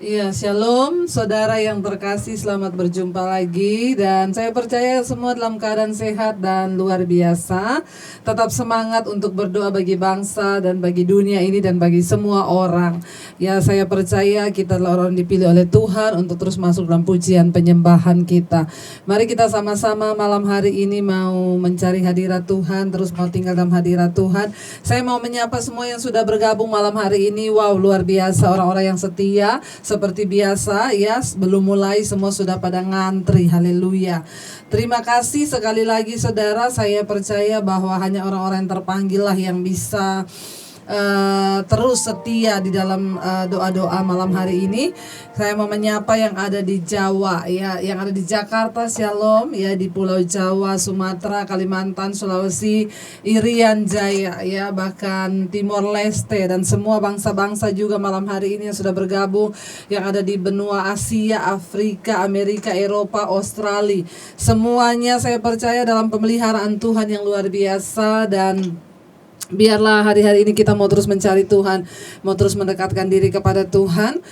Iya, shalom saudara yang terkasih, selamat berjumpa lagi. Dan saya percaya semua dalam keadaan sehat dan luar biasa. Tetap semangat untuk berdoa bagi bangsa dan bagi dunia ini dan bagi semua orang. Ya, saya percaya kita adalah orang dipilih oleh Tuhan untuk terus masuk dalam pujian penyembahan kita. Mari kita sama-sama malam hari ini mau mencari hadirat Tuhan, terus mau tinggal dalam hadirat Tuhan. Saya mau menyapa semua yang sudah bergabung malam hari ini. Wow, luar biasa, orang-orang yang setia. Seperti biasa ya, belum mulai semua sudah pada ngantri. Haleluya. Terima kasih sekali lagi saudara. Saya percaya bahwa hanya orang-orang yang terpanggil lah yang bisa terus setia di dalam doa-doa malam hari ini. Saya mau menyapa yang ada di Jawa ya, yang ada di Jakarta, shalom ya, di Pulau Jawa, Sumatera, Kalimantan, Sulawesi, Irian Jaya ya, bahkan Timor Leste dan semua bangsa-bangsa juga malam hari ini yang sudah bergabung, yang ada di benua Asia, Afrika, Amerika, Eropa, Australia. Semuanya saya percaya dalam pemeliharaan Tuhan yang luar biasa. Dan biarlah hari-hari ini kita mau terus mencari Tuhan, mau terus mendekatkan diri kepada Tuhan.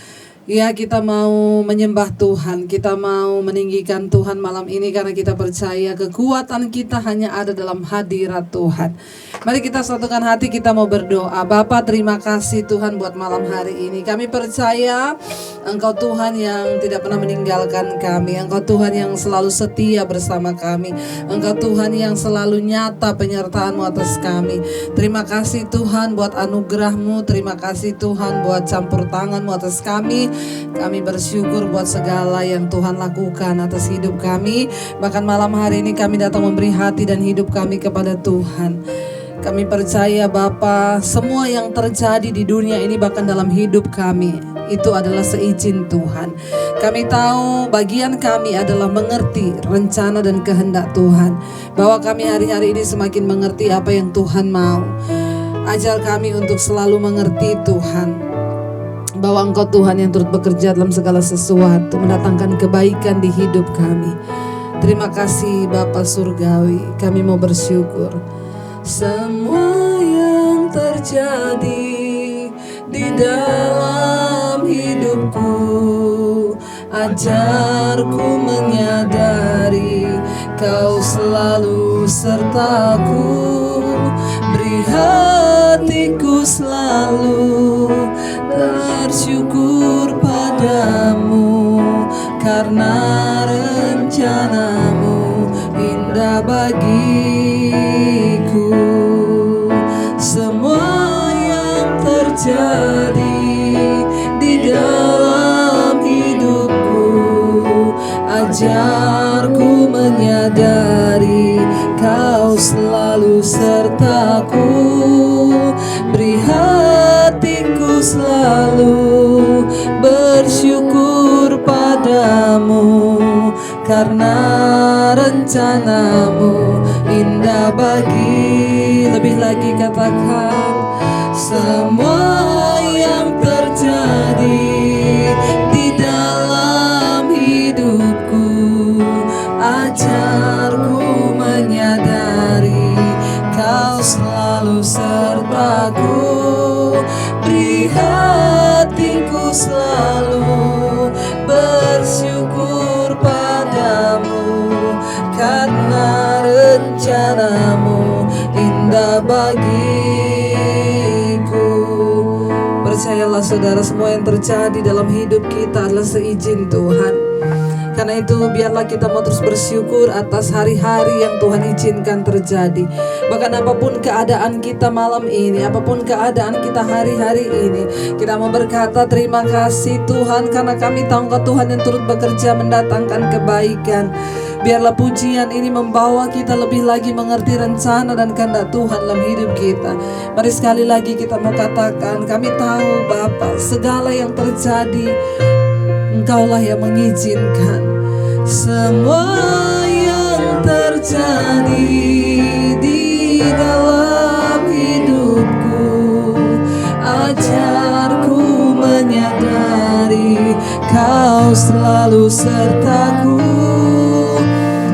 Ya, kita mau menyembah Tuhan, kita mau meninggikan Tuhan malam ini karena kita percaya kekuatan kita hanya ada dalam hadirat Tuhan. Mari kita satukan hati, kita mau berdoa. Bapa, terima kasih Tuhan buat malam hari ini. Kami percaya Engkau Tuhan yang tidak pernah meninggalkan kami. Engkau Tuhan yang selalu setia bersama kami. Engkau Tuhan yang selalu nyata penyertaan-Mu atas kami. Terima kasih Tuhan buat anugerah-Mu. Terima kasih Tuhan buat campur tangan-Mu atas kami. Kami bersyukur buat segala yang Tuhan lakukan atas hidup kami. Bahkan malam hari ini kami datang memberi hati dan hidup kami kepada Tuhan. Kami percaya Bapa, semua yang terjadi di dunia ini bahkan dalam hidup kami, itu adalah seizin Tuhan. Kami tahu bagian kami adalah mengerti rencana dan kehendak Tuhan. Bahwa kami hari-hari ini semakin mengerti apa yang Tuhan mau. Ajar kami untuk selalu mengerti Tuhan, bahwa Engkau Tuhan yang turut bekerja dalam segala sesuatu, mendatangkan kebaikan di hidup kami. Terima kasih Bapa Surgawi, kami mau bersyukur. Semua yang terjadi di dalam hidupku, ajarku menyadari Kau selalu sertaku. Beri hatiku selalu bersyukur padamu, karena rencanamu indah bagiku. Semua yang terjadi di dalam hidupku, ajarku menyadari Kau selalu sertaku. Beri hatiku selalu bersyukur padamu, karena rencanamu indah bagi. Lebih lagi katakan, semua yang terjadi di dalam hidupku, ajarku menyadari Kau selalu sertaku. Beri hatiku selalu bersyukur padamu, karena rencanamu indah bagiku. Percayalah saudara, semua yang terjadi dalam hidup kita adalah seizin Tuhan. Karena itu biarlah kita mau terus bersyukur atas hari-hari yang Tuhan izinkan terjadi. Bahkan apapun keadaan kita malam ini, apapun keadaan kita hari-hari ini, kita mau berkata terima kasih Tuhan, karena kami tahu Engkau Tuhan yang turut bekerja mendatangkan kebaikan. Biarlah pujian ini membawa kita lebih lagi mengerti rencana dan kehendak Tuhan dalam hidup kita. Mari sekali lagi kita mau katakan, kami tahu Bapa, segala yang terjadi Engkaulah yang mengizinkan. Semua yang terjadi di dalam hidupku, ajarku menyadari Kau selalu sertaku.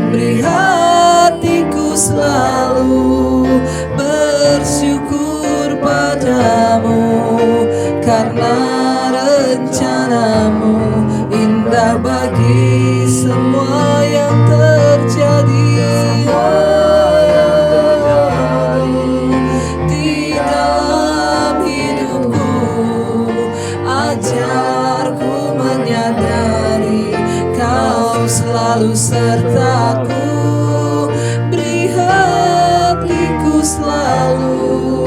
Beri hatiku selalu bersyukur padamu, karena rencanamu indah bagi semua yang terjadi. Di dalam hidupku, ajarku menyadari Kau selalu sertaku. Beri hatiku selalu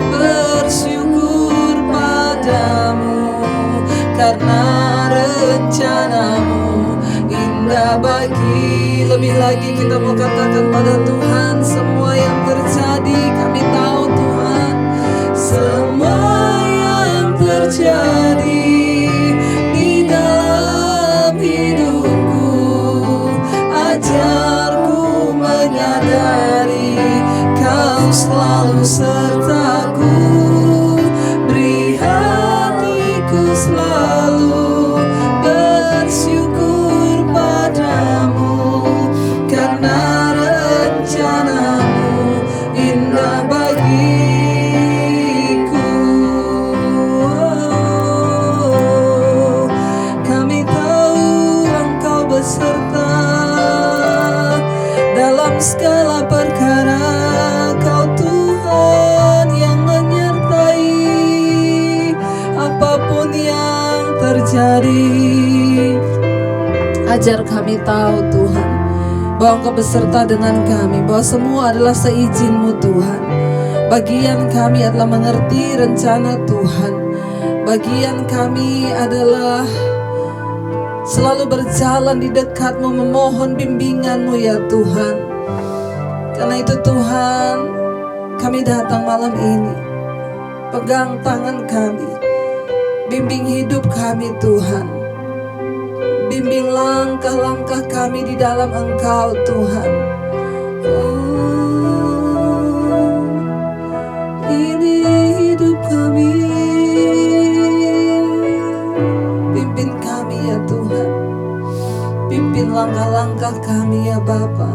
bersyukur padamu, karena rencanamu indah bagi. Lebih lagi kita mau katakan pada Tuhan, semua yang terjadi kami tahu Tuhan, semua yang terjadi di dalam hidupku, ajarku menyadari Kau selalu sertaku. Beri hatiku selalu bersyukur padamu, karena rencanamu indah bagiku. Kami tahu Engkau beserta dalam segala perkara. Kau Tuhan yang menyertai apapun yang terjadi. Ajar kami tahu Tuhan bahwa Engkau beserta dengan kami, bahwa semua adalah seizin-Mu Tuhan. Bagian kami adalah mengerti rencana Tuhan. Bagian kami adalah selalu berjalan di dekat-Mu, memohon bimbingan-Mu ya Tuhan. Karena itu Tuhan, kami datang malam ini, pegang tangan kami, bimbing hidup kami Tuhan. Bimbing langkah-langkah kami di dalam Engkau Tuhan. Ini hidup kami, pimpin kami ya Tuhan. Pimpin langkah-langkah kami ya Bapa.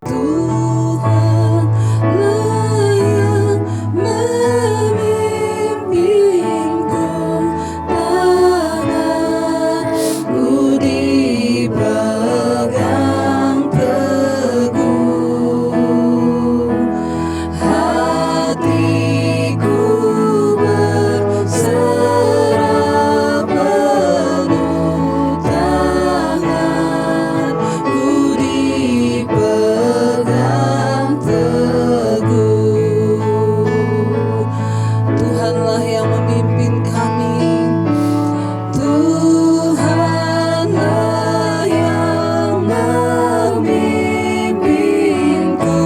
Tuhan lah yang memimpinku, tanganku dipegang teguh, hatiku berserah penuh, tanganku dipegang teguh. Tuhanlah yang memimpin kami, Tuhanlah yang memimpinku,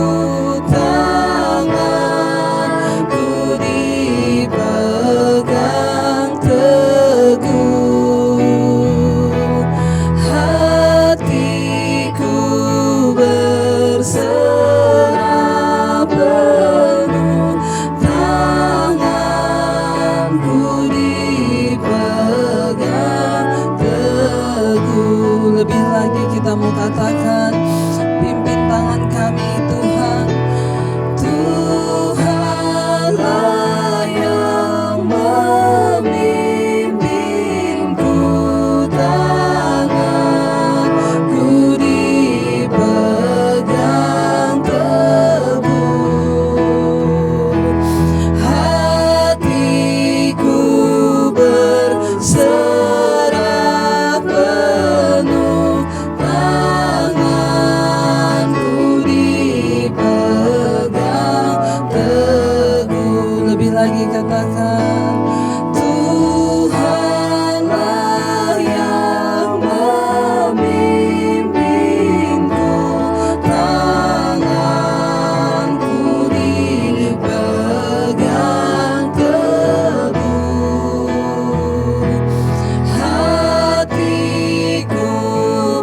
tanganku dipegang teguh, hatiku berserah penuh, tanganku dipegang teguh. Lebih lagi kita mau katakan, pimpin tangan kami Tuhan. Tuhanlah yang memimpinku, tanganku dipegang teguh, hatiku berserah penuh, tanganku dipegang teguh. Lebih lagi katakan, Tuhanlah yang memimpinku, tanganku dipegang teguh, hatiku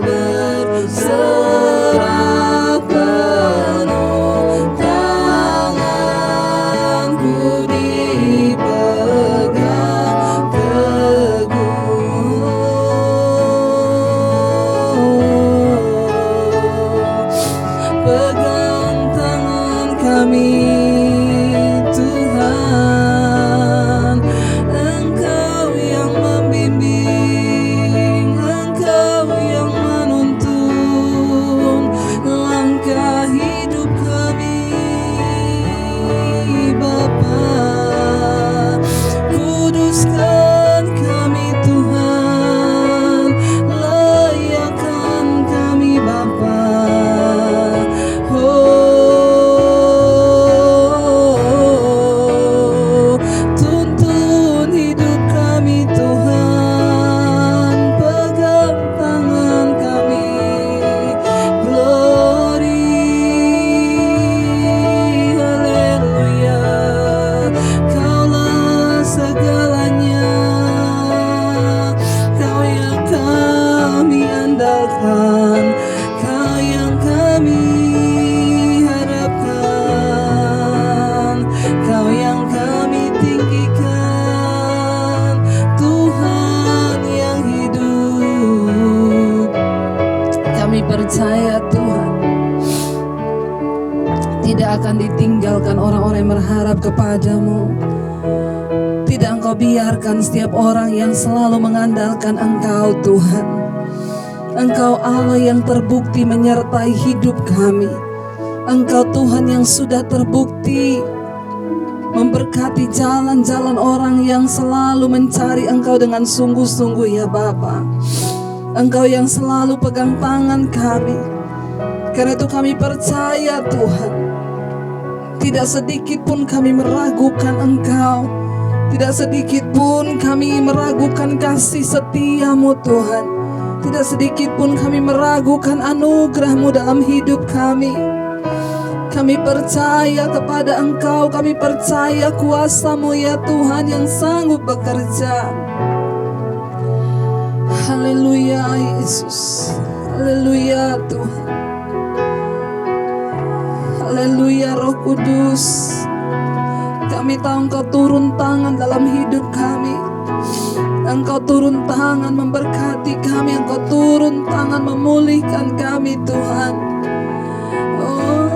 berserah penuh, tanganku dipegang kami berharap kepadamu. Tidak Engkau biarkan setiap orang yang selalu mengandalkan Engkau Tuhan. Engkau Allah yang terbukti menyertai hidup kami. Engkau Tuhan yang sudah terbukti memberkati jalan-jalan orang yang selalu mencari Engkau dengan sungguh-sungguh ya Bapa. Engkau yang selalu pegang tangan kami. Karena itu kami percaya Tuhan, tidak sedikit pun kami meragukan Engkau. Tidak sedikit pun kami meragukan kasih setia-Mu Tuhan. Tidak sedikit pun kami meragukan anugerah-Mu dalam hidup kami. Kami percaya kepada Engkau, kami percaya kuasa-Mu ya Tuhan yang sanggup bekerja. Haleluya Yesus, haleluya Tuhan, haleluya Roh Kudus. Kami tahu Engkau turun tangan dalam hidup kami. Engkau turun tangan memberkati kami. Engkau turun tangan memulihkan kami Tuhan. Oh,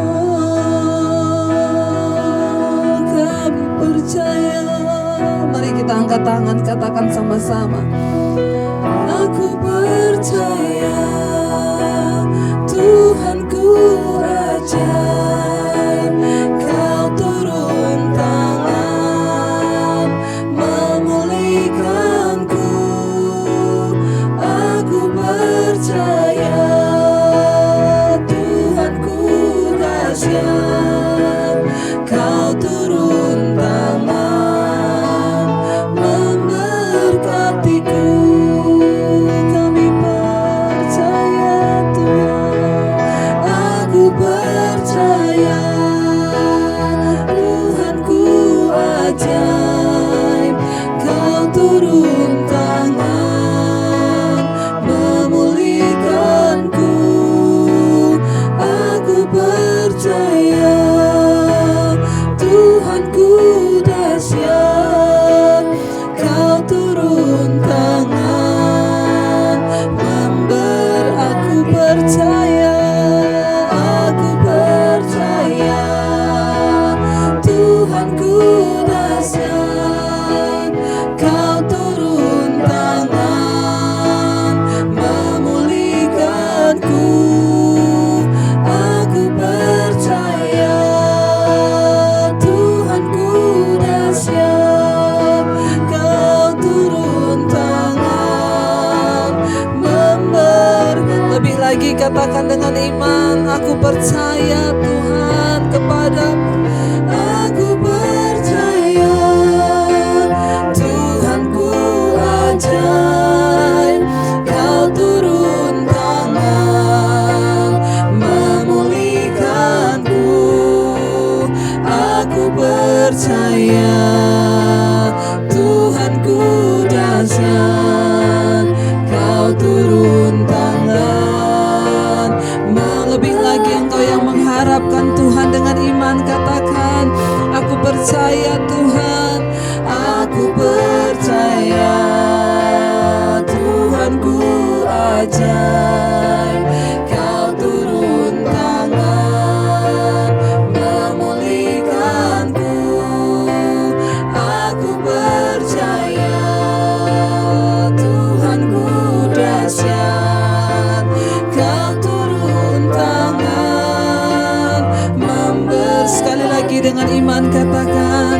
kami percaya. Mari kita angkat tangan, katakan sama-sama. Aku percaya Tuhanku ajaib, Kau turun tangan memulihkanku. Aku percaya Tuhanku dahsyat, Kau turun tangan memberkatiku. Kami percaya Tuhan, aku percaya Tuhanku ajaib, Kau turun tangan memulihkanku. Aku percaya Tuhanku dahsyat, Kau turun tangan aku percaya, aku percaya Tuhanku dahsyat, Kau turun tangan memulihkanku. Aku percaya Tuhanku dahsyat, Kau turun tangan lebih lagi katakan dengan iman, aku percaya Tuhan kepadamu. Aku percaya Tuhanku ajaib, Kau turun tangan memulihkanku. Aku percaya Tuhanku dahsyat, Kau turun tangan. Lebih lagi engkau yang mengharapkan Tuhan dengan iman, katakan, aku percaya Tuhan, aku percaya Tuhanku ajaib, Kau turun tangan memulihkanku. Aku percaya Tuhanku dahsyat, Kau turun tangan sekali lagi dengan iman katakan,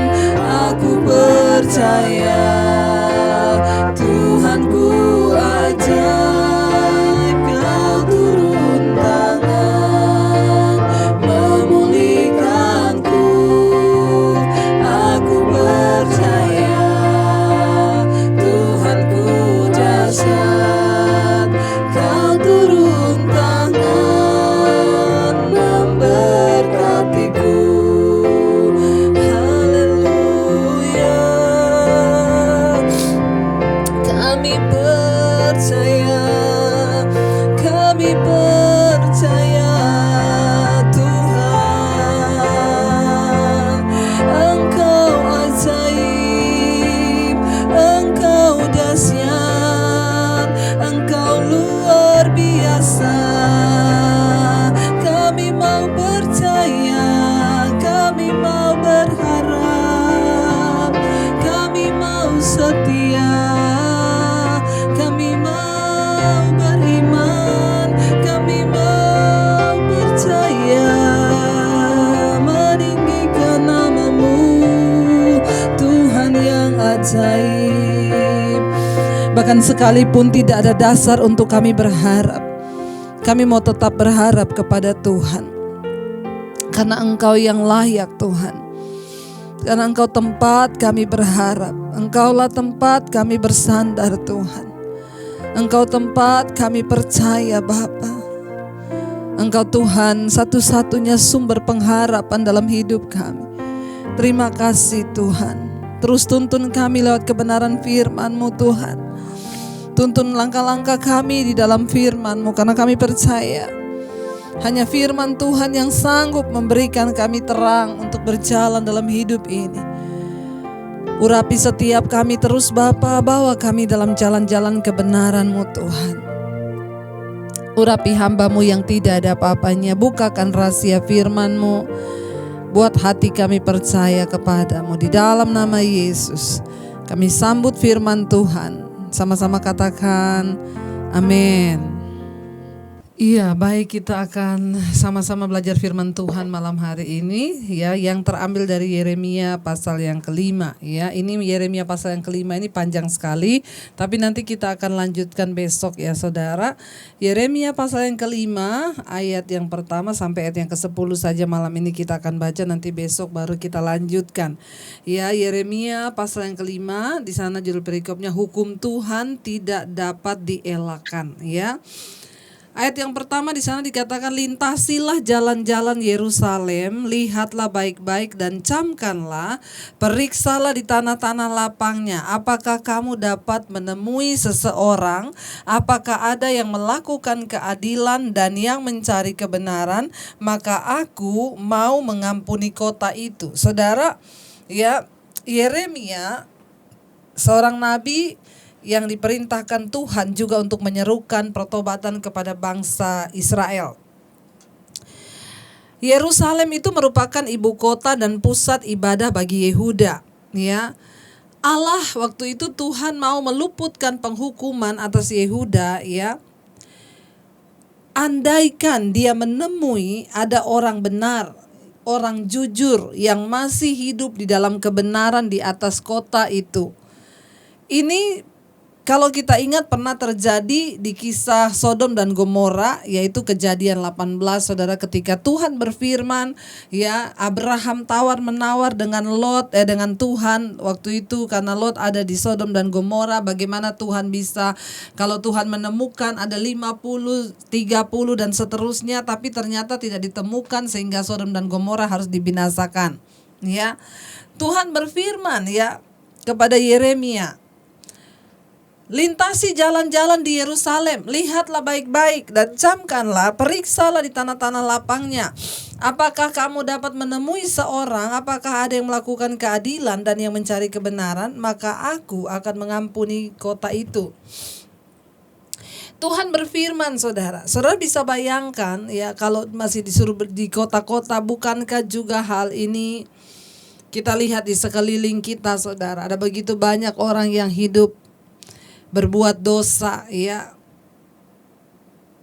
ajaib. Bahkan sekalipun tidak ada dasar untuk kami berharap, kami mau tetap berharap kepada Tuhan. Karena Engkau yang layak Tuhan. Karena Engkau tempat kami berharap. Engkaulah tempat kami bersandar Tuhan. Engkau tempat kami percaya Bapa. Engkau Tuhan satu-satunya sumber pengharapan dalam hidup kami. Terima kasih Tuhan. Terus tuntun kami lewat kebenaran firman-Mu Tuhan. Tuntun langkah-langkah kami di dalam firman-Mu, karena kami percaya hanya firman Tuhan yang sanggup memberikan kami terang untuk berjalan dalam hidup ini. Urapi setiap kami terus Bapa, bawa kami dalam jalan-jalan kebenaran-Mu Tuhan. Urapi hamba-Mu yang tidak ada apa-apanya, bukakan rahasia firman-Mu, buat hati kami percaya kepadamu. Di dalam nama Yesus kami sambut firman Tuhan. Sama-sama katakan amin. Iya, baik, kita akan sama-sama belajar firman Tuhan malam hari ini ya, yang terambil dari Yeremia pasal yang kelima ya. Ini Yeremia pasal yang kelima ini panjang sekali, tapi nanti kita akan lanjutkan besok ya Saudara. Yeremia pasal yang kelima ayat yang pertama sampai ayat yang ke-10 saja malam ini kita akan baca, nanti besok baru kita lanjutkan. Ya, Yeremia pasal yang kelima, di sana judul perikopnya hukum Tuhan tidak dapat dielakkan ya. Ayat yang pertama di sana dikatakan, lintasilah jalan-jalan Yerusalem, lihatlah baik-baik dan camkanlah, periksalah di tanah-tanah lapangnya. Apakah kamu dapat menemui seseorang? Apakah ada yang melakukan keadilan dan yang mencari kebenaran? Maka aku mau mengampuni kota itu. Saudara, ya, Yeremia seorang nabi yang diperintahkan Tuhan juga untuk menyerukan pertobatan kepada bangsa Israel. Yerusalem itu merupakan ibu kota dan pusat ibadah bagi Yehuda, ya. Allah waktu itu Tuhan mau meluputkan penghukuman atas Yehuda, ya. Andaikan dia menemui ada orang benar, orang jujur yang masih hidup di dalam kebenaran di atas kota itu. Ini kalau kita ingat pernah terjadi di kisah Sodom dan Gomora, yaitu Kejadian 18, Saudara, ketika Tuhan berfirman, ya, Abraham tawar-menawar dengan dengan Tuhan waktu itu, karena Lot ada di Sodom dan Gomora. Bagaimana Tuhan bisa, kalau Tuhan menemukan ada 50, 30 dan seterusnya, tapi ternyata tidak ditemukan sehingga Sodom dan Gomora harus dibinasakan. Ya, Tuhan berfirman ya kepada Yeremia, lintasi jalan-jalan di Yerusalem, lihatlah baik-baik dan camkanlah, periksalah di tanah-tanah lapangnya. Apakah kamu dapat menemui seorang? Apakah ada yang melakukan keadilan dan yang mencari kebenaran? Maka aku akan mengampuni kota itu. Tuhan berfirman, saudara. Saudara bisa bayangkan ya, kalau masih disuruh di kota-kota, bukankah juga hal ini kita lihat di sekeliling kita, saudara. Ada begitu banyak orang yang hidup berbuat dosa ya.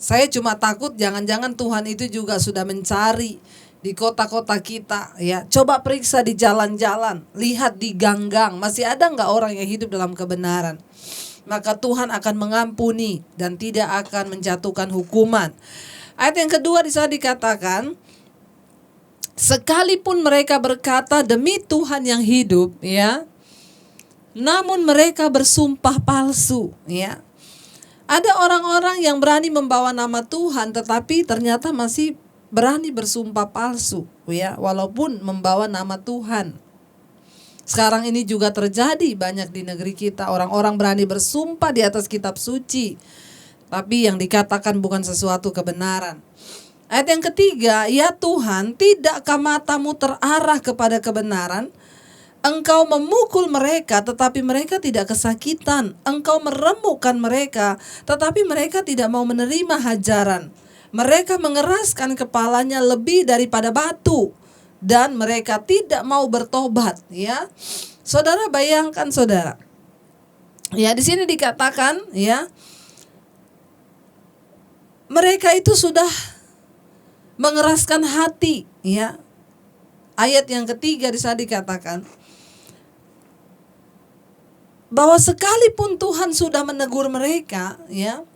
Saya cuma takut jangan-jangan Tuhan itu juga sudah mencari di kota-kota kita ya. Coba periksa di jalan-jalan, lihat di gang-gang, masih ada enggak orang yang hidup dalam kebenaran. Maka Tuhan akan mengampuni dan tidak akan menjatuhkan hukuman. Ayat yang kedua di sana dikatakan, sekalipun mereka berkata demi Tuhan yang hidup ya, namun mereka bersumpah palsu ya. Ada orang-orang yang berani membawa nama Tuhan tetapi ternyata masih berani bersumpah palsu ya, walaupun membawa nama Tuhan. Sekarang ini juga terjadi banyak di negeri kita, orang-orang berani bersumpah di atas kitab suci, tapi yang dikatakan bukan sesuatu kebenaran. Ayat yang ketiga, ya Tuhan, tidakkah matamu terarah kepada kebenaran? Engkau memukul mereka tetapi mereka tidak kesakitan. Engkau meremukkan mereka tetapi mereka tidak mau menerima hajaran. Mereka mengeraskan kepalanya lebih daripada batu dan mereka tidak mau bertobat ya. Saudara bayangkan saudara. Ya, di sini dikatakan ya, mereka itu sudah mengeraskan hati ya. Ayat yang ketiga di sana dikatakan, bahwa sekalipun Tuhan sudah menegur mereka, ya,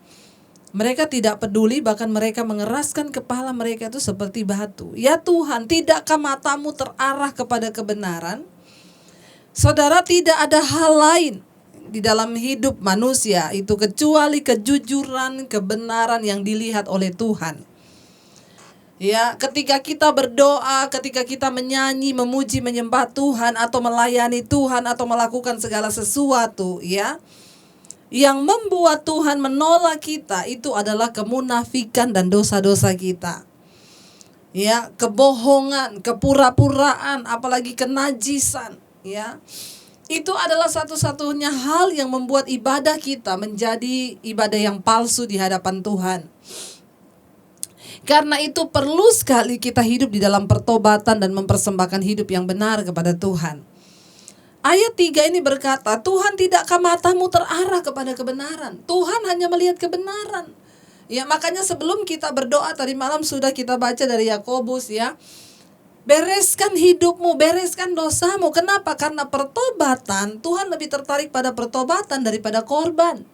mereka tidak peduli, bahkan mereka mengeraskan kepala mereka itu seperti batu. Ya Tuhan, tidakkah matamu terarah kepada kebenaran? Saudara, tidak ada hal lain di dalam hidup manusia itu kecuali kejujuran, kebenaran yang dilihat oleh Tuhan. Ya, ketika kita berdoa, ketika kita menyanyi, memuji, menyembah Tuhan, atau melayani Tuhan, atau melakukan segala sesuatu, ya, yang membuat Tuhan menolak kita itu adalah kemunafikan dan dosa-dosa kita. Ya, kebohongan, kepura-puraan, apalagi kenajisan, ya. Itu adalah satu-satunya hal yang membuat ibadah kita menjadi ibadah yang palsu di hadapan Tuhan. Karena itu perlu sekali kita hidup di dalam pertobatan dan mempersembahkan hidup yang benar kepada Tuhan. Ayat 3 ini berkata, Tuhan tidakkah matamu terarah kepada kebenaran? Tuhan hanya melihat kebenaran. Ya, makanya sebelum kita berdoa tadi malam sudah kita baca dari Yakobus, ya. Bereskan hidupmu, bereskan dosamu. Kenapa? Karena pertobatan, Tuhan lebih tertarik pada pertobatan daripada korban.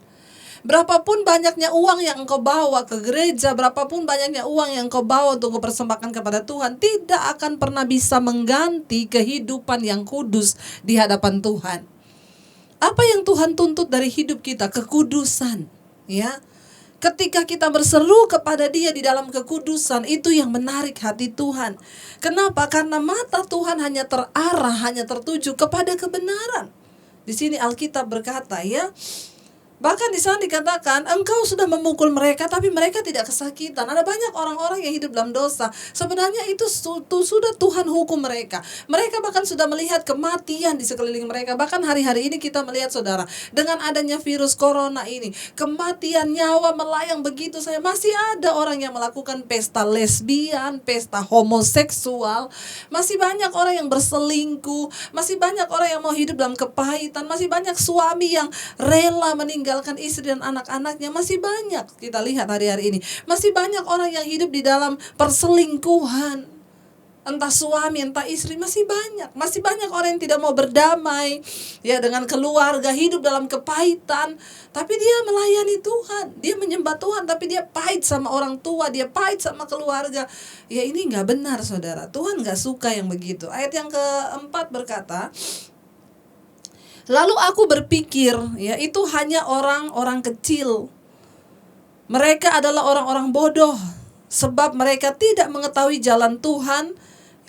Berapapun banyaknya uang yang engkau bawa ke gereja, berapapun banyaknya uang yang engkau bawa untuk engkau persembahkan kepada Tuhan, tidak akan pernah bisa mengganti kehidupan yang kudus di hadapan Tuhan. Apa yang Tuhan tuntut dari hidup kita? Kekudusan, ya. Ketika kita berseru kepada Dia di dalam kekudusan, itu yang menarik hati Tuhan. Kenapa? Karena mata Tuhan hanya terarah, hanya tertuju kepada kebenaran. Di sini Alkitab berkata, ya, bahkan di sana dikatakan, engkau sudah memukul mereka, tapi mereka tidak kesakitan. Ada banyak orang-orang yang hidup dalam dosa. Sebenarnya itu sudah Tuhan hukum mereka. Mereka bahkan sudah melihat kematian di sekeliling mereka. Bahkan hari-hari ini kita melihat, saudara, dengan adanya virus corona ini, kematian, nyawa melayang begitu saja. Masih ada orang yang melakukan pesta lesbian, pesta homoseksual. Masih banyak orang yang berselingkuh. Masih banyak orang yang mau hidup dalam kepahitan. Masih banyak suami yang rela meninggalkan istri dan anak-anaknya. Masih banyak kita lihat hari-hari ini. Masih banyak orang yang hidup di dalam perselingkuhan, entah suami, entah istri. Masih banyak. Masih banyak orang yang tidak mau berdamai, ya, dengan keluarga, hidup dalam kepahitan. Tapi dia melayani Tuhan, dia menyembah Tuhan, tapi dia pahit sama orang tua, dia pahit sama keluarga. Ya, ini gak benar, saudara. Tuhan gak suka yang begitu. Ayat yang keempat berkata, lalu aku berpikir, ya, itu hanya orang-orang kecil. Mereka adalah orang-orang bodoh, sebab mereka tidak mengetahui jalan Tuhan,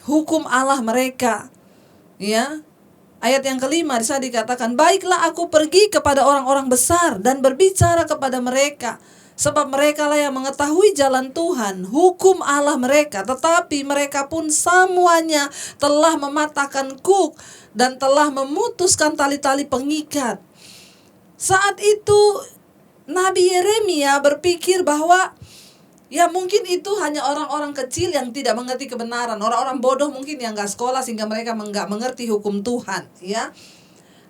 hukum Allah mereka. Ya. Ayat yang kelima di sana dikatakan, baiklah aku pergi kepada orang-orang besar dan berbicara kepada mereka, sebab mereka lah yang mengetahui jalan Tuhan, hukum Allah mereka. Tetapi mereka pun semuanya telah mematahkan kuk dan telah memutuskan tali-tali pengikat. Saat itu Nabi Yeremia berpikir bahwa, ya, mungkin itu hanya orang-orang kecil yang tidak mengerti kebenaran, orang-orang bodoh mungkin yang gak sekolah sehingga mereka gak mengerti hukum Tuhan, ya.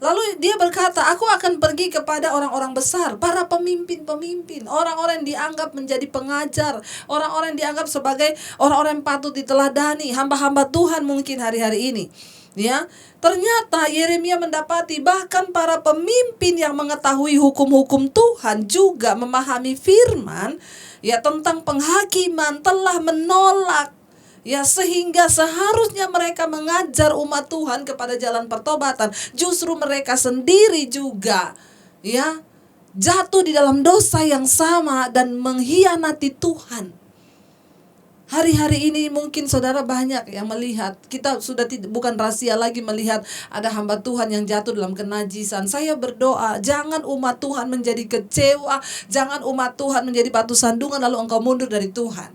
Lalu dia berkata, aku akan pergi kepada orang-orang besar, para pemimpin-pemimpin, orang-orang yang dianggap menjadi pengajar, orang-orang yang dianggap sebagai orang-orang yang patut diteladani, hamba-hamba Tuhan mungkin hari-hari ini. Ya, ternyata Yeremia mendapati bahkan para pemimpin yang mengetahui hukum-hukum Tuhan juga memahami firman, ya, tentang penghakiman telah menolak, ya, sehingga seharusnya mereka mengajar umat Tuhan kepada jalan pertobatan, justru mereka sendiri juga, ya, jatuh di dalam dosa yang sama dan mengkhianati Tuhan. Hari-hari ini mungkin saudara banyak yang melihat, kita sudah bukan rahasia lagi melihat ada hamba Tuhan yang jatuh dalam kenajisan. Saya berdoa, jangan umat Tuhan menjadi kecewa, jangan umat Tuhan menjadi batu sandungan lalu engkau mundur dari Tuhan.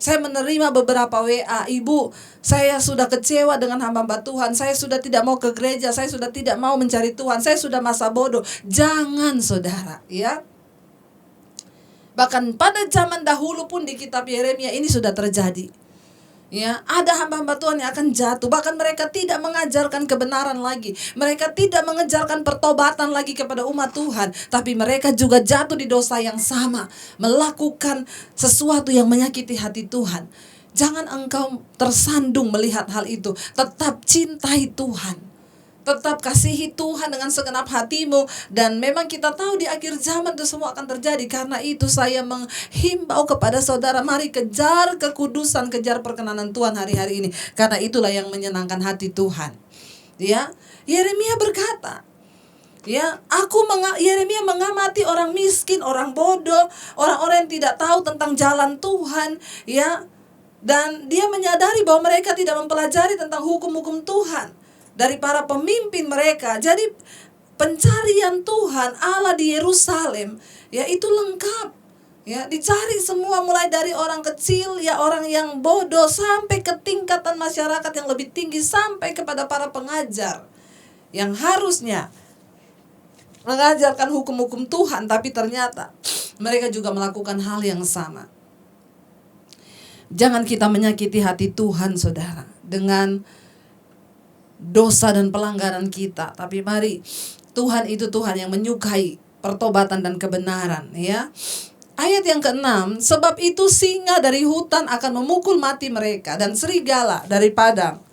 Saya menerima beberapa WA, ibu, saya sudah kecewa dengan hamba Tuhan, saya sudah tidak mau ke gereja, saya sudah tidak mau mencari Tuhan, saya sudah masa bodoh. Jangan, saudara, ya. Bahkan pada zaman dahulu pun di kitab Yeremia ini sudah terjadi. Ya, ada hamba-hamba Tuhan yang akan jatuh. Bahkan mereka tidak mengajarkan kebenaran lagi. Mereka tidak mengejarkan pertobatan lagi kepada umat Tuhan. Tapi mereka juga jatuh di dosa yang sama. Melakukan sesuatu yang menyakiti hati Tuhan. Jangan engkau tersandung melihat hal itu. Tetap cintai Tuhan. Tetap kasihi Tuhan dengan segenap hatimu. Dan memang kita tahu di akhir zaman itu semua akan terjadi. Karena itu saya menghimbau kepada saudara, mari kejar kekudusan, kejar perkenanan Tuhan hari-hari ini. Karena itulah yang menyenangkan hati Tuhan. Ya, Yeremia berkata, ya, Yeremia mengamati orang miskin, orang bodoh, orang-orang yang tidak tahu tentang jalan Tuhan, ya. Dan dia menyadari bahwa mereka tidak mempelajari tentang hukum-hukum Tuhan dari para pemimpin mereka. Jadi pencarian Tuhan Allah di Yerusalem, ya, itu lengkap. Ya, dicari semua mulai dari orang kecil, ya, orang yang bodoh sampai ke tingkatan masyarakat yang lebih tinggi, sampai kepada para pengajar yang harusnya mengajarkan hukum-hukum Tuhan, tapi ternyata mereka juga melakukan hal yang sama. Jangan kita menyakiti hati Tuhan, saudara, dengan dosa dan pelanggaran kita. Tapi mari, Tuhan itu Tuhan yang menyukai pertobatan dan kebenaran, ya. Ayat yang ke-6, sebab itu singa dari hutan akan memukul mati mereka, dan serigala dari padang,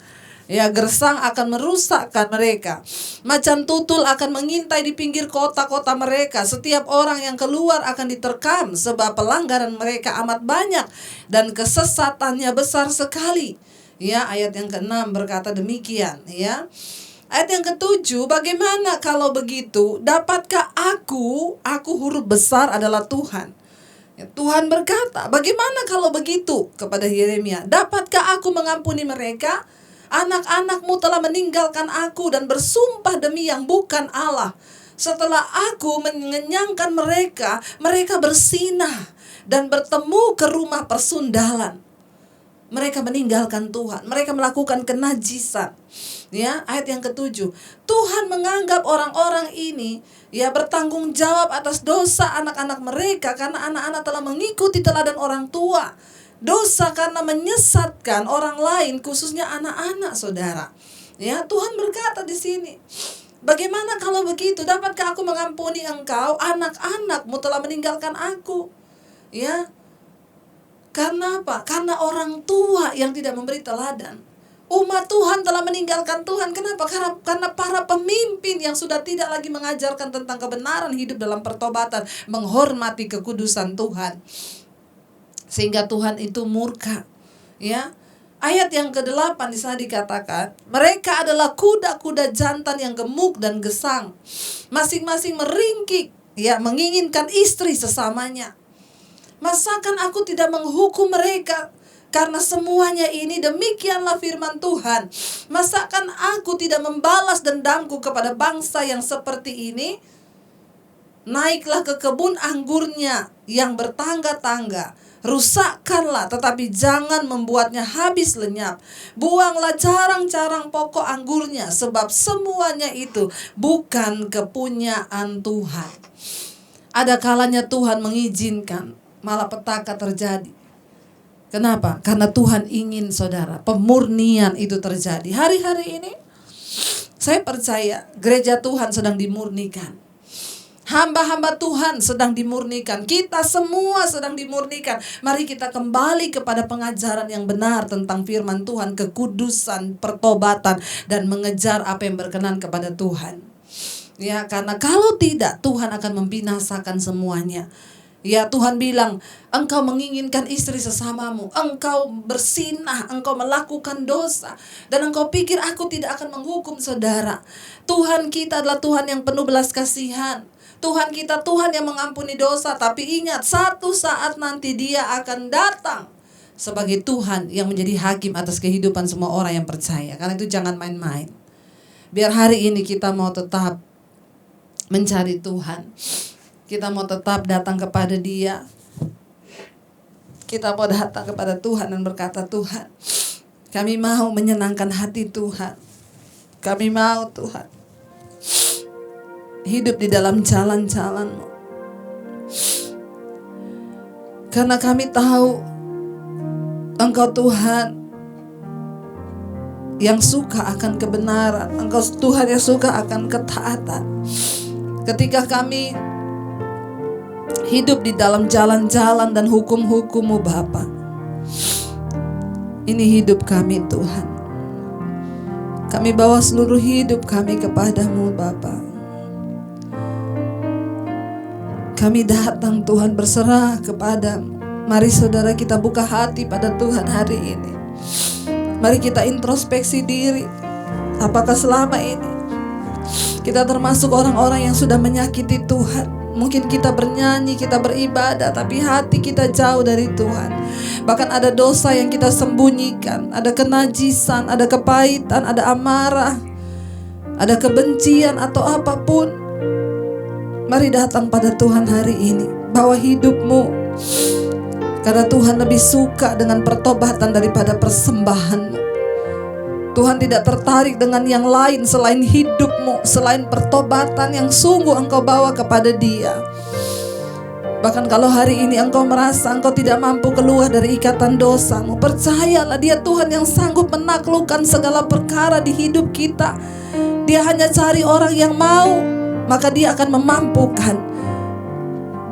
ya, gersang akan merusakkan mereka. Macan tutul akan mengintai di pinggir kota-kota mereka. Setiap orang yang keluar akan diterkam, sebab pelanggaran mereka amat banyak dan kesesatannya besar sekali. Ya, ayat yang ke-6 berkata demikian, ya. Ayat yang ke-7, bagaimana kalau begitu? Dapatkah aku huruf besar adalah Tuhan. Ya, Tuhan berkata, bagaimana kalau begitu kepada Yeremia? Dapatkah aku mengampuni mereka? Anak-anakmu telah meninggalkan aku dan bersumpah demi yang bukan Allah. Setelah aku mengenyangkan mereka, mereka bersinah dan bertemu ke rumah persundalan. Mereka meninggalkan Tuhan, mereka melakukan kenajisan. Ya, ayat yang ke-7. Tuhan menganggap orang-orang ini, ya, bertanggung jawab atas dosa anak-anak mereka karena anak-anak telah mengikuti teladan orang tua. Dosa karena menyesatkan orang lain, khususnya anak-anak, saudara. Ya, Tuhan berkata di sini, bagaimana kalau begitu? Dapatkah aku mengampuni engkau? Anak-anakmu telah meninggalkan aku. Ya, karena apa? Karena orang tua yang tidak memberi teladan. Umat Tuhan telah meninggalkan Tuhan. Kenapa? Karena para pemimpin yang sudah tidak lagi mengajarkan tentang kebenaran, hidup dalam pertobatan, menghormati kekudusan Tuhan. Sehingga Tuhan itu murka. Ya. Ayat yang ke-8 di sana dikatakan, mereka adalah kuda-kuda jantan yang gemuk dan gesang. Masing-masing meringkik, ya, menginginkan istri sesamanya. Masakan aku tidak menghukum mereka karena semuanya ini? Demikianlah firman Tuhan. Masakan aku tidak membalas dendamku kepada bangsa yang seperti ini? Naiklah ke kebun anggurnya yang bertangga-tangga, rusakkanlah, tetapi jangan membuatnya habis lenyap. Buanglah jarang-jarang pokok anggurnya, sebab semuanya itu bukan kepunyaan Tuhan. Ada kalanya Tuhan mengizinkan malapetaka terjadi. Kenapa? Karena Tuhan ingin, saudara, pemurnian itu terjadi. Hari-hari ini saya percaya gereja Tuhan sedang dimurnikan. Hamba-hamba Tuhan sedang dimurnikan. Kita semua sedang dimurnikan. Mari kita kembali kepada pengajaran yang benar tentang firman Tuhan, kekudusan, pertobatan, dan mengejar apa yang berkenan kepada Tuhan. Ya, karena kalau tidak, Tuhan akan membinasakan semuanya. Ya, Tuhan bilang, engkau menginginkan istri sesamamu, engkau bersinah, engkau melakukan dosa, dan engkau pikir aku tidak akan menghukum, saudara. Tuhan kita adalah Tuhan yang penuh belas kasihan. Tuhan kita Tuhan yang mengampuni dosa. Tapi ingat, satu saat nanti Dia akan datang sebagai Tuhan yang menjadi hakim atas kehidupan semua orang yang percaya. Karena itu jangan main-main. Biar hari ini kita mau tetap mencari Tuhan. Kita mau tetap datang kepada Dia. Kita mau datang kepada Tuhan dan berkata, Tuhan, kami mau menyenangkan hati Tuhan. Kami mau, Tuhan, hidup di dalam jalan-jalan-Mu. Karena kami tahu Engkau Tuhan yang suka akan kebenaran. Engkau Tuhan yang suka akan ketaatan. Ketika kami hidup di dalam jalan-jalan dan hukum-hukum-Mu, Bapa, ini hidup kami, Tuhan. Kami bawa seluruh hidup kami kepadamu Bapa. Kami datang Tuhan berserah kepadamu. Mari saudara kita buka hati pada Tuhan hari ini. Mari kita introspeksi diri. Apakah selama ini kita termasuk orang-orang yang sudah menyakiti Tuhan? Mungkin kita bernyanyi, kita beribadah, tapi hati kita jauh dari Tuhan. Bahkan ada dosa yang kita sembunyikan, ada kenajisan, ada kepahitan, ada amarah, ada kebencian atau apapun. Mari datang pada Tuhan hari ini, bawa hidupmu. Karena Tuhan lebih suka dengan pertobatan daripada persembahanmu. Tuhan tidak tertarik dengan yang lain selain hidupmu, selain pertobatan yang sungguh engkau bawa kepada Dia. Bahkan kalau hari ini engkau merasa engkau tidak mampu keluar dari ikatan dosamu, percayalah Dia Tuhan yang sanggup menaklukkan segala perkara di hidup kita. Dia hanya cari orang yang mau, maka Dia akan memampukan.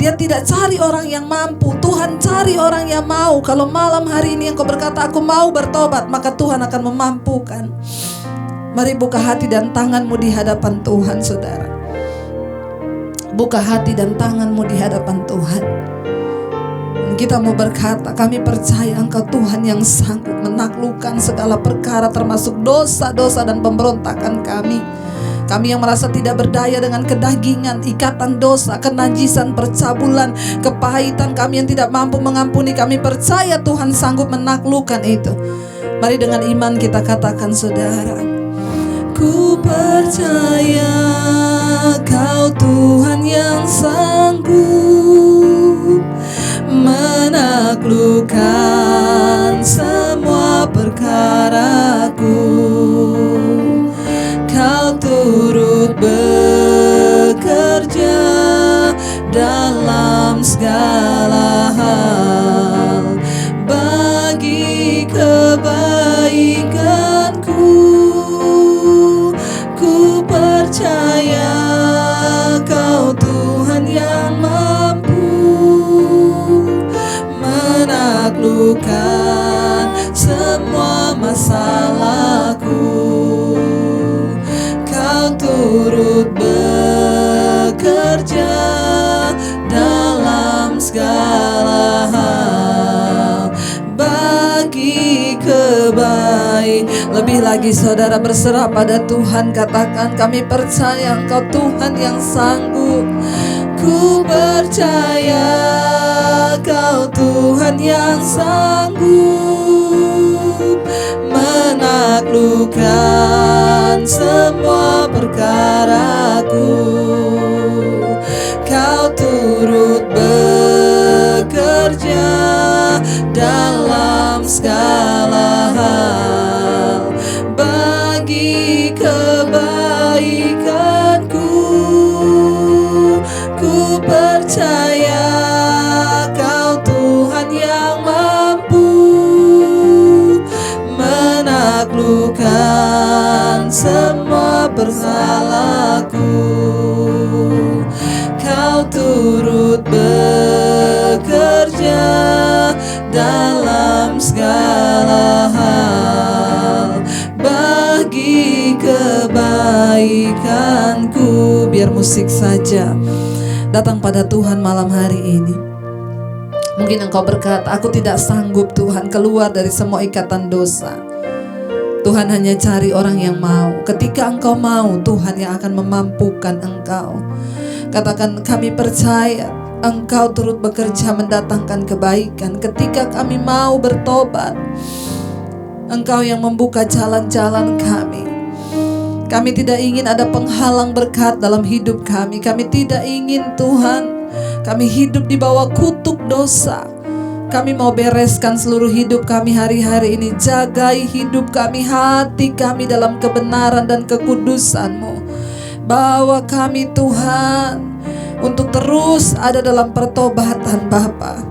Dia tidak cari orang yang mampu, Tuhan cari orang yang mau. Kalau malam hari ini engkau berkata aku mau bertobat, maka Tuhan akan memampukan. Mari buka hati dan tanganmu di hadapan Tuhan saudara. Buka hati dan tanganmu di hadapan Tuhan. Dan kita mau berkata, kami percaya engkau Tuhan yang sanggup menaklukkan segala perkara termasuk dosa-dosa dan pemberontakan kami. Kami yang merasa tidak berdaya dengan kedagingan, ikatan dosa, kenajisan, percabulan, kepahitan, kami yang tidak mampu mengampuni, kami percaya Tuhan sanggup menaklukkan itu. Mari dengan iman kita katakan saudara, ku percaya Kau Tuhan yang sanggup menaklukkan semua perkaraku. Kau turut bekerja dalam segala hal bagi kebaikanku. Ku percaya Kau Tuhan yang mampu menaklukkan semua masalahku. Turut bekerja dalam segala hal bagi kebaikan. Lebih lagi saudara berserah pada Tuhan, katakan kami percaya Engkau Tuhan yang sanggup. Ku percaya Kau Tuhan yang sanggup menaklukkan semua perkaraku. Kau turut bekerja dalam segala hal bagi kebaikanku. Ku percaya Kau Tuhan yang mampu menaklukkan semua bersalahku. Kau turut bekerja dalam segala hal bagi kebaikanku. Biar musik saja datang pada Tuhan malam hari ini. Mungkin engkau berkata, aku tidak sanggup Tuhan keluar dari semua ikatan dosa. Tuhan hanya cari orang yang mau. Ketika engkau mau, Tuhan yang akan memampukan engkau. Katakan, kami percaya Engkau turut bekerja mendatangkan kebaikan. Ketika kami mau bertobat, Engkau yang membuka jalan-jalan kami. Kami tidak ingin ada penghalang berkat dalam hidup kami. Kami tidak ingin Tuhan kami hidup di bawah kutuk dosa. Kami mau bereskan seluruh hidup kami hari-hari ini. Jagai hidup kami, hati kami dalam kebenaran dan kekudusan-Mu. Bawa kami Tuhan untuk terus ada dalam pertobatan Bapa.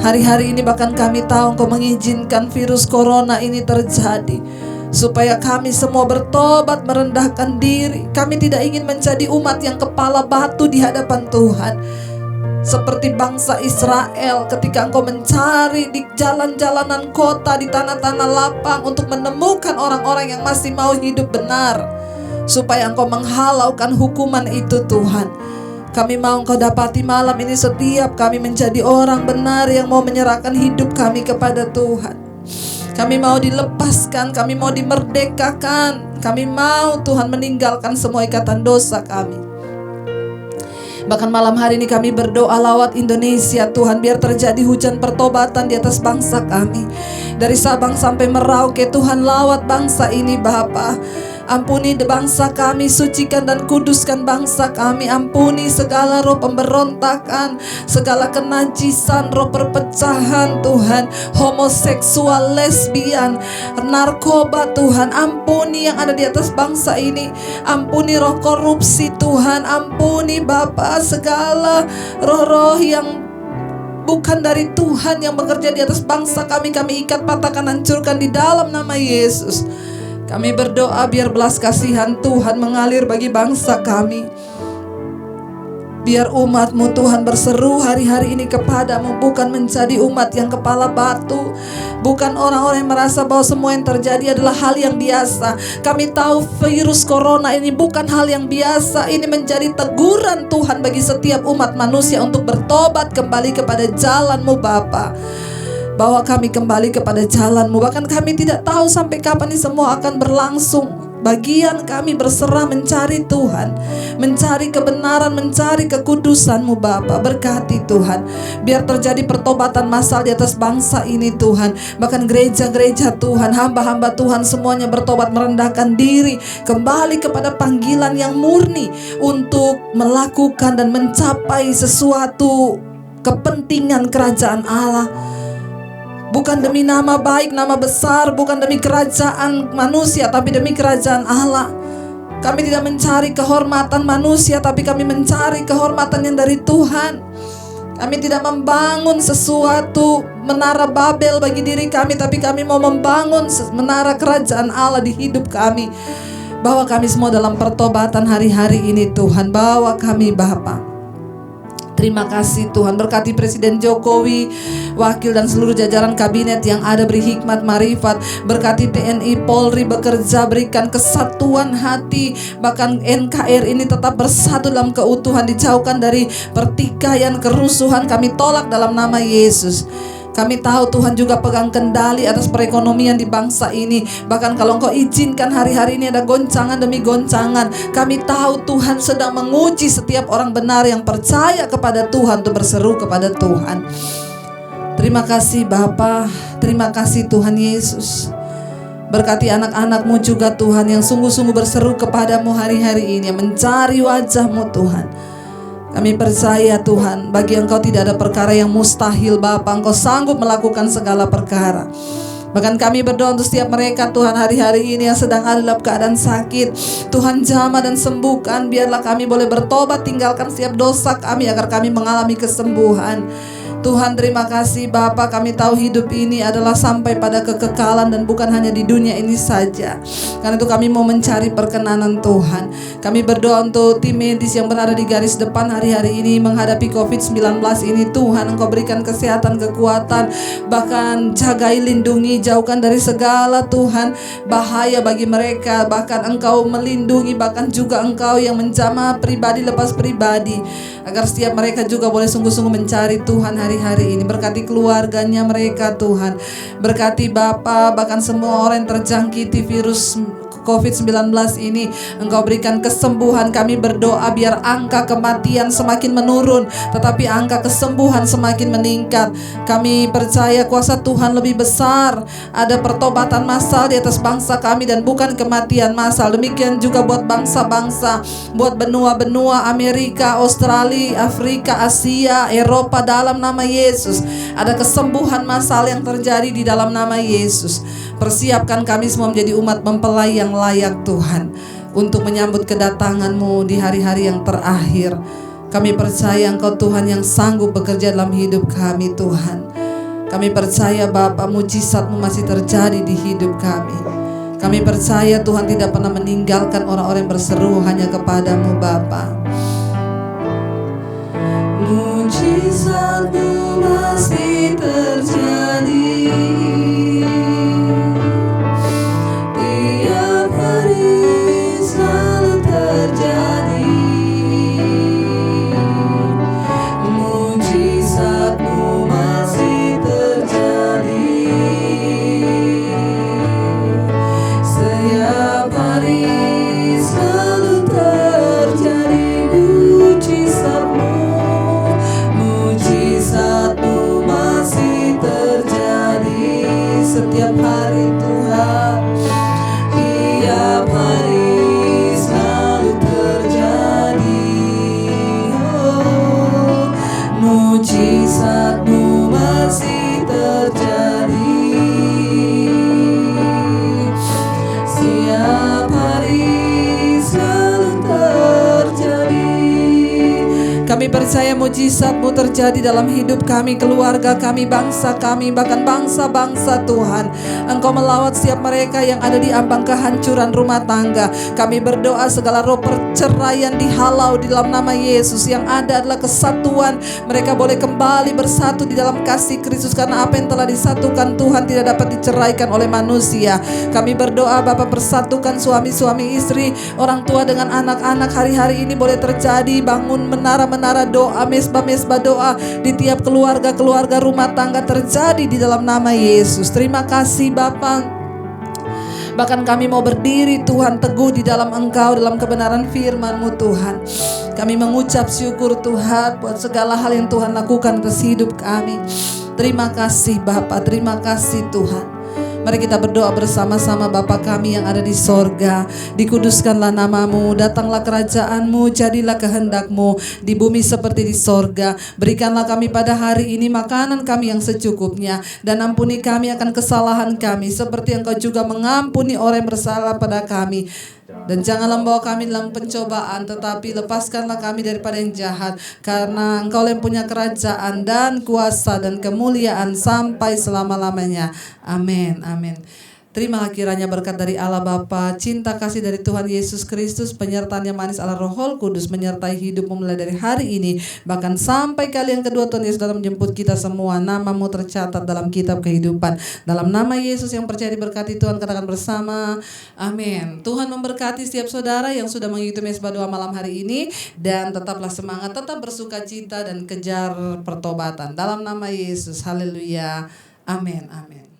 Hari-hari ini bahkan kami tahu Engkau mengizinkan virus corona ini terjadi supaya kami semua bertobat, merendahkan diri. Kami tidak ingin menjadi umat yang kepala batu di hadapan Tuhan. Seperti bangsa Israel ketika Engkau mencari di jalan-jalanan kota, di tanah-tanah lapang untuk menemukan orang-orang yang masih mau hidup benar, supaya Engkau menghalaukan hukuman itu Tuhan. Kami mau Engkau dapati malam ini setiap kami menjadi orang benar yang mau menyerahkan hidup kami kepada Tuhan. Kami mau dilepaskan, kami mau dimerdekakan, kami mau Tuhan meninggalkan semua ikatan dosa kami. Bahkan malam hari ini kami berdoa lawat Indonesia Tuhan, biar terjadi hujan pertobatan di atas bangsa kami. Dari Sabang sampai Merauke Tuhan, lawat bangsa ini Bapa. Ampuni bangsa kami, sucikan dan kuduskan bangsa kami. Ampuni segala roh pemberontakan, segala kenajisan, roh perpecahan Tuhan, homoseksual, lesbian, narkoba Tuhan. Ampuni yang ada di atas bangsa ini. Ampuni roh korupsi Tuhan. Ampuni Bapa segala roh-roh yang bukan dari Tuhan yang bekerja di atas bangsa kami. Kami ikat, patahkan, hancurkan di dalam nama Yesus. Kami berdoa biar belas kasihan Tuhan mengalir bagi bangsa kami. Biar umat-Mu Tuhan berseru hari-hari ini kepadamu, bukan menjadi umat yang kepala batu, bukan orang-orang yang merasa bahwa semua yang terjadi adalah hal yang biasa. Kami tahu virus corona ini bukan hal yang biasa. Ini menjadi teguran Tuhan bagi setiap umat manusia untuk bertobat kembali kepada jalan-Mu Bapa. Bawa kami kembali kepada jalan-Mu. Bahkan kami tidak tahu sampai kapan ini semua akan berlangsung. Bagian kami berserah mencari Tuhan, mencari kebenaran, mencari kekudusan-Mu Bapa. Berkati Tuhan, biar terjadi pertobatan massal di atas bangsa ini Tuhan. Bahkan gereja-gereja Tuhan, hamba-hamba Tuhan semuanya bertobat, merendahkan diri kembali kepada panggilan yang murni untuk melakukan dan mencapai sesuatu kepentingan kerajaan Allah. Bukan demi nama baik, nama besar, bukan demi kerajaan manusia, tapi demi kerajaan Allah. Kami tidak mencari kehormatan manusia, tapi kami mencari kehormatan yang dari Tuhan. Kami tidak membangun sesuatu menara Babel bagi diri kami, tapi kami mau membangun menara kerajaan Allah di hidup kami. Bawa kami semua dalam pertobatan hari-hari ini Tuhan. Bawa kami Bapa. Terima kasih Tuhan, berkati Presiden Jokowi, wakil dan seluruh jajaran kabinet yang ada, beri hikmat marifat. Berkati TNI Polri bekerja, berikan kesatuan hati. Bahkan NKRI ini tetap bersatu dalam keutuhan, dijauhkan dari pertikaian, kerusuhan. Kami tolak dalam nama Yesus. Kami tahu Tuhan juga pegang kendali atas perekonomian di bangsa ini. Bahkan kalau Engkau izinkan hari-hari ini ada goncangan demi goncangan, kami tahu Tuhan sedang menguji setiap orang benar yang percaya kepada Tuhan untuk berseru kepada Tuhan. Terima kasih Bapa, terima kasih Tuhan Yesus. Berkati anak-anak-Mu juga Tuhan yang sungguh-sungguh berseru kepadamu hari-hari ini, yang mencari wajah-Mu Tuhan. Kami percaya Tuhan, bagi Engkau tidak ada perkara yang mustahil Bapa. Engkau sanggup melakukan segala perkara. Bahkan kami berdoa untuk setiap mereka Tuhan hari-hari ini yang sedang ada dalam keadaan sakit. Tuhan jamah dan sembuhkan. Biarlah kami boleh bertobat, tinggalkan setiap dosa kami agar kami mengalami kesembuhan. Tuhan terima kasih Bapa, kami tahu hidup ini adalah sampai pada kekekalan dan bukan hanya di dunia ini saja. Karena itu kami mau mencari perkenanan Tuhan. Kami berdoa untuk tim medis yang berada di garis depan hari-hari ini menghadapi COVID-19 ini. Tuhan Engkau berikan kesehatan, kekuatan, bahkan jagai, lindungi, jauhkan dari segala Tuhan bahaya bagi mereka. Bahkan Engkau melindungi, bahkan juga Engkau yang menjamah pribadi lepas pribadi, agar setiap mereka juga boleh sungguh-sungguh mencari Tuhan hari-hari ini. Berkati keluarganya mereka Tuhan. Berkati Bapa, bahkan semua orang yang terjangkiti virus COVID-19 ini Engkau berikan kesembuhan. Kami berdoa biar angka kematian semakin menurun, tetapi angka kesembuhan semakin meningkat. Kami percaya kuasa Tuhan lebih besar. Ada pertobatan massal di atas bangsa kami dan bukan kematian massal. Demikian juga buat bangsa-bangsa, buat benua-benua Amerika, Australia, Afrika, Asia, Eropa, dalam nama Yesus. Ada kesembuhan massal yang terjadi di dalam nama Yesus. Persiapkan kami semua menjadi umat mempelai yang layak Tuhan, untuk menyambut kedatangan-Mu di hari-hari yang terakhir. Kami percaya Engkau Tuhan yang sanggup bekerja dalam hidup kami Tuhan. Kami percaya Bapa, mujizat-Mu masih terjadi di hidup kami. Kami percaya Tuhan tidak pernah meninggalkan orang-orang yang berseru hanya kepada-Mu Bapa. Mujizat Kami percaya mujizat-Mu terjadi dalam hidup kami, keluarga kami, bangsa kami, bahkan bangsa-bangsa Tuhan. Engkau melawat setiap mereka yang ada di ambang kehancuran rumah tangga. Kami berdoa segala roh perceraian dihalau di dalam nama Yesus. Yang ada adalah kesatuan. Mereka boleh kembali bersatu di dalam kasih Kristus, karena apa yang telah disatukan Tuhan tidak dapat diceraikan oleh manusia. Kami berdoa Bapa, persatukan suami-suami, istri, orang tua dengan anak-anak. Hari-hari ini boleh terjadi, bangun menara-menara doa, mesbah-mesbah doa di tiap keluarga-keluarga rumah tangga terjadi di dalam nama Yesus. Terima kasih Bapa. Bahkan kami mau berdiri Tuhan teguh di dalam Engkau, dalam kebenaran firman-Mu Tuhan. Kami mengucap syukur Tuhan buat segala hal yang Tuhan lakukan atas hidup kami. Terima kasih Bapa, terima kasih Tuhan. Mari kita berdoa bersama-sama. Bapa kami yang ada di sorga, dikuduskanlah nama-Mu, datanglah kerajaan-Mu, jadilah kehendak-Mu di bumi seperti di sorga. Berikanlah kami pada hari ini makanan kami yang secukupnya, dan ampuni kami akan kesalahan kami seperti Engkau juga mengampuni orang yang bersalah pada kami. Dan janganlah membawa kami dalam pencobaan, tetapi lepaskanlah kami daripada yang jahat, karena Engkau yang punya kerajaan dan kuasa dan kemuliaan sampai selama-lamanya. Amin, amin. Terimalah kiranya berkat dari Allah Bapa, cinta kasih dari Tuhan Yesus Kristus, penyertaan yang manis Allah Roh Kudus menyertai hidupmu mulai dari hari ini, bahkan sampai kali yang kedua Tuhan Yesus datang menjemput kita semua. Nama-Mu tercatat dalam kitab kehidupan. Dalam nama Yesus yang percaya diberkati Tuhan, katakan bersama, amin. Tuhan memberkati setiap saudara yang sudah mengikuti mesbah doa malam hari ini, dan tetaplah semangat, tetap bersuka cita dan kejar pertobatan. Dalam nama Yesus, haleluya, amin, amin.